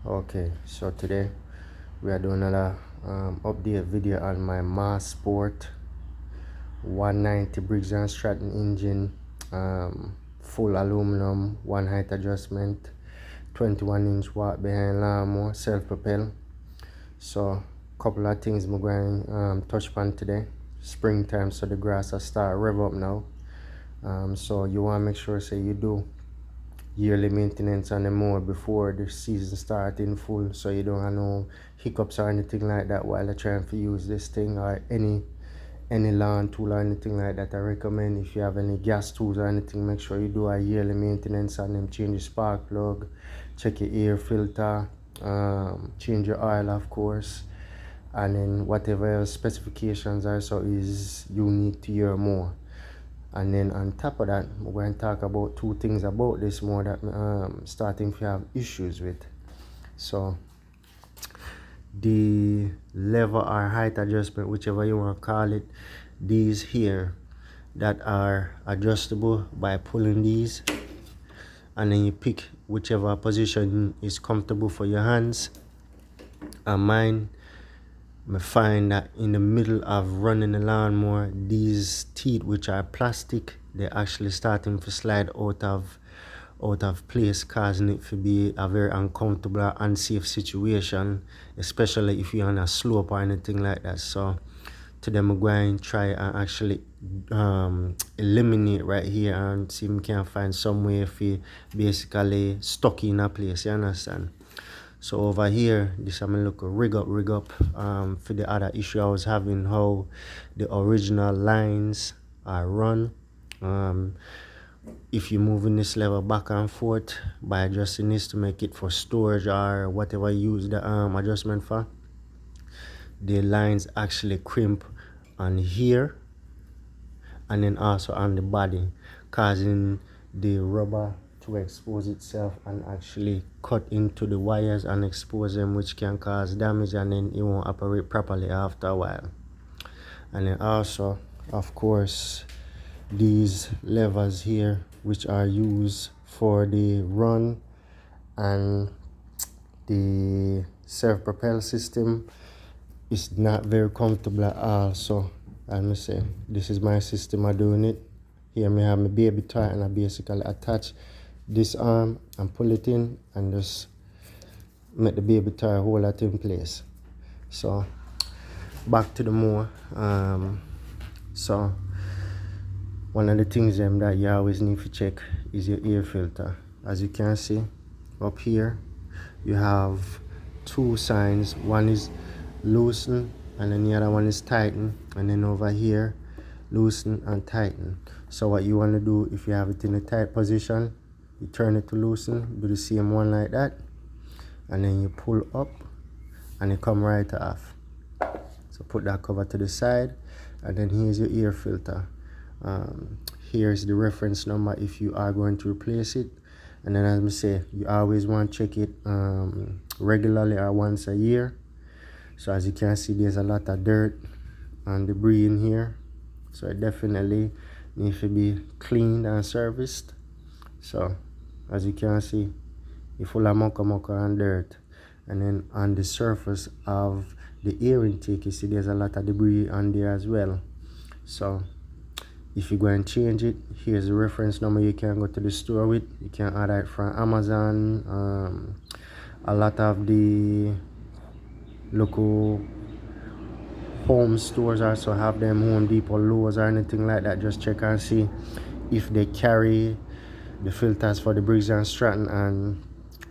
Okay, so today we are doing another update video on my masport 190 Briggs and Stratton engine, full aluminum, one height adjustment, 21-inch walk behind lawnmower, self-propel. So couple of things I'm going to touch upon today. Springtime, so the grass will start rev up now. So you want to make sure you do yearly maintenance on the mower before the season start in full, so you don't have no hiccups or anything like that while you're trying to use this thing, or any lawn tool or anything like that. I recommend, if you have any gas tools or anything, make sure you do a yearly maintenance on them. Change your spark plug, check your air filter, change your oil, of course, and then whatever specifications are so is unique to your mower. And then on top of that, we're going to talk about two things about this more that starting to have issues with. So the level or height adjustment, whichever you want to call it, these here that are adjustable by pulling these, and then you pick whichever position is comfortable for your hands. And mine, I find that in the middle of running the lawnmower, these teeth, which are plastic, they're actually starting to slide out of place, causing it to be a very uncomfortable, unsafe situation, especially if you're on a slope or anything like that. So today I'm going to try and actually eliminate right here and see if we can find some way to basically stuck in a place, you understand? So over here, this I'm look rig up for the other issue I was having, how the original lines are run. If you're moving this level back and forth by adjusting this to make it for storage or whatever you use the adjustment for, the lines actually crimp on here and then also on the body, causing the rubber to expose itself and actually cut into the wires and expose them, which can cause damage, and then it won't operate properly after a while. And then also, of course, these levers here, which are used for the run and the self-propel system, is not very comfortable at all. So I must say, this is my system of doing it. Here I have my baby toy, and I basically attach this arm and pull it in and just make the baby toy hold it in place. So back to the mower. So one of the things that you always need to check is your air filter. As you can see up here, you have two signs. One is loosen and then the other one is tighten, and then over here loosen and tighten. So what you want to do, if you have it in a tight position, you turn it to loosen, do the same one like that, and then you pull up and it come right off. So put that cover to the side, and then here's your air filter. Here's the reference number if you are going to replace it. And then, as I say, you always want to check it regularly or once a year. So as you can see, there's a lot of dirt and debris in here, so it definitely needs to be cleaned and serviced. So as you can see, it's full of mucka and dirt. And then on the surface of the air intake, you see there's a lot of debris on there as well. So if you go and change it, here's the reference number you can go to the store with. You can order it from Amazon. A lot of the local home stores also have them, Home Depot, Lowe's, or anything like that. Just check and see if they carry the filters for the Briggs and Stratton, and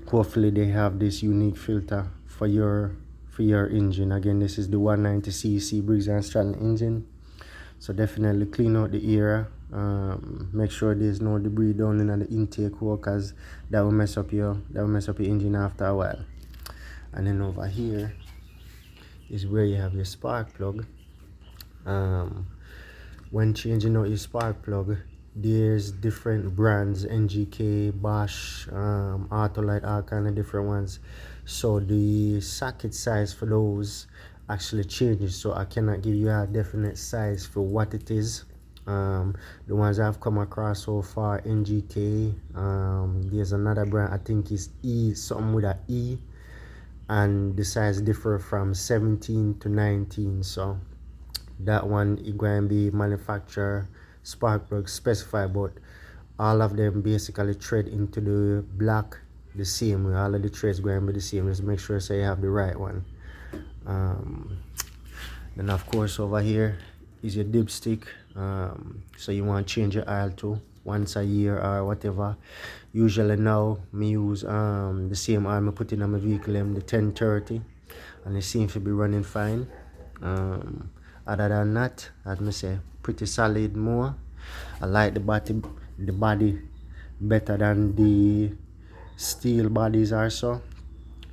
hopefully they have this unique filter for your engine. Again, this is the 190cc Briggs and Stratton engine. So definitely clean out the area. Make sure there's no debris down in the intake hole, because that will mess up your engine after a while. And then over here is where you have your spark plug. When changing out your spark plug, there's different brands: NGK, Bosch, Autolite, all kind of different ones. So the socket size for those actually changes, so I cannot give you a definite size for what it is. The ones I've come across so far, NGK, there's another brand, I think it's E, something with a E, and the size differ from 17 to 19. So that one is going to be manufacturer spark plug specified, but all of them basically thread into the block the same way. All of the threads going to be the same. Just make sure so you have the right one. Then of course over here is your dipstick. So you want to change your oil to once a year or whatever. Usually now me use the same oil I put in on my vehicle, the 1030, and it seems to be running fine. Other than that, as me say, pretty solid more. I like the body better than the steel bodies also,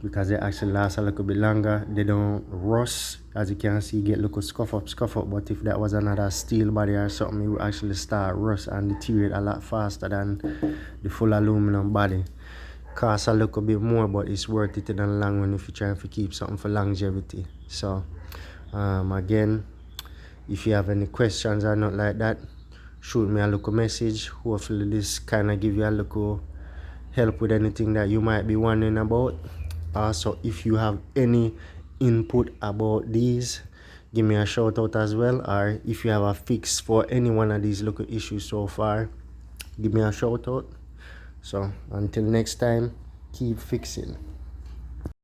because they actually last a little bit longer. They don't rust. As you can see, get a little scuff up. But if that was another steel body or something, it would actually start rust and deteriorate a lot faster than the full aluminum body. Costs a little bit more, but it's worth it in the long run if you're trying to keep something for longevity. So again, if you have any questions or not like that, shoot me a little message. Hopefully this kind of give you a little help with anything that you might be wondering about. Also, if you have any input about these, give me a shout out as well. Or if you have a fix for any one of these little issues so far, give me a shout out. So until next time, keep fixing.